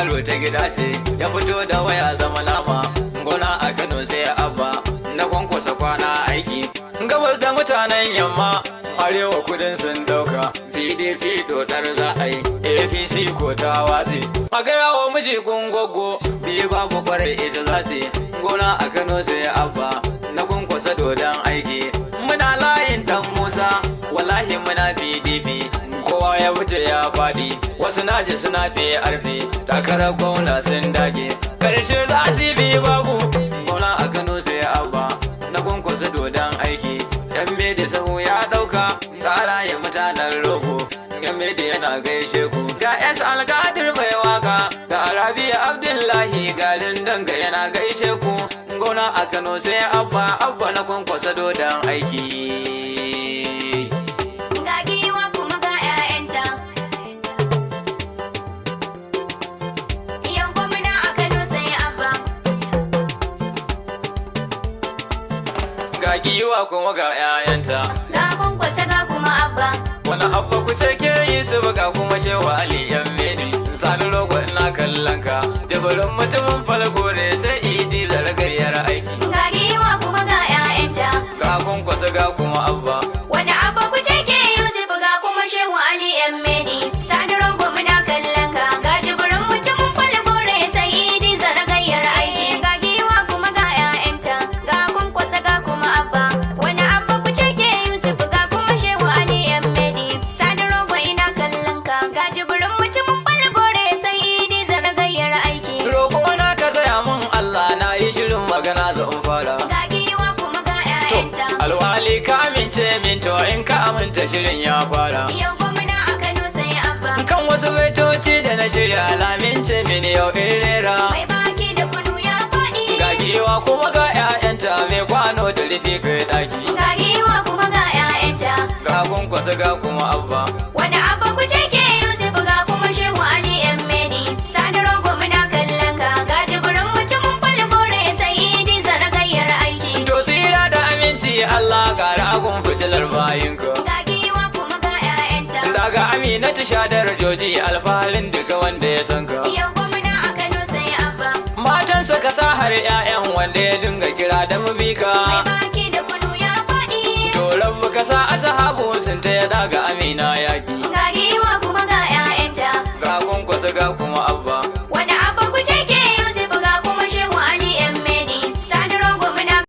yaro ta gida ce ya fito da waya zama nama. Gona a Kano sai abba na kwankwasa kwana aiki. Gabas da mutanen yamma arewa kudin sun dauka. PDP dodar za a yi APC ko ta watsi. A gaya wa miji gungogo biyu babu kwarai ita za su. Gona a Kano sai abba na kwankwasa dodon aiki. Muna layin dan Musa wallahi muna PDP. Kowa ya wuce ya faɗi wasu naji suna fi arfi. Takarar gwamna sun dage karshe za su bi babu. Gona a Kano sai abba na kwankwasa dodon aiki. Yan medi sahu ya ɗauka ƙara ya mutanen rogo. Yan medi yana gaishe ku. Ga S Alkadir mai waka ga Arabiya Abdullahi garin danga yana gaishe ku. Gona a Kano sai abba na kwankwasa dodon aiki. Ga giwa kuma ga 'ya'yanta. Ga kwankwasa ga kuma abba. Wani abba ku ce ke yi su ga kuma shewa Ali yan medi. Sani rogo ina kallon ka. Jabarin mutumin falgore sai idi zargayyar aiki. Ga giwa kuma ga 'ya'yanta. Ga kwankwasa ga kuma abba. Wani abba ku ce ke Yusuf ga kuma shehu Ali yan medi. Sani rogo muna kallon ka. Ga jabarin mutumin falgore sai idi zargayyar aiki. Ga giwa kuma ga 'ya'yanta. Ga kwankwasa ga kuma abba. Wani abba ku ce ke Yusuf ga kuma shehu Ali yan medi. Sani rogo ina kallon ka. Ga jabarin mutumin falgore sai idi zargayyar aiki. Roƙo na ka tsaya mun Allah na yi shirin magana za in fara. Ga giwa kuma ga 'ya'yanta. Alwali ka amince min to in ka aminta shirin ya fara. Yau gwamna a Kano sai abba. Kan wasu baitoci da na shirya lamince mini yau in rera. Mai baki da kunu ya faɗi. Ga giwa kuma ga 'ya'yanta mai kwano da rufe kai ɗaki. Ga giwa kuma ga 'ya'yanta. Ga kwankwasa ga kuma abba. Wani abba ku ce ke Yusuf ga kuma shehu Ali yan medi. Sani rogo muna kallon ka. Ga jibirin mutumin falgore sai idi zargayyar aiki. To tsira da aminci Allah ƙara agun fitilar bayinka. Ga giwa kuma ga 'ya'yanta. Daga Aminatu Shadar Joji alfaharin duka wanda ya san ka. Yau gwamna a Kano sai abba. Matansa ka sa har 'ya'yan wanda ya dinga kira da Mai mabika. baki da kunu ya faɗi. To rabu ka sa asahabu sun ta ya daga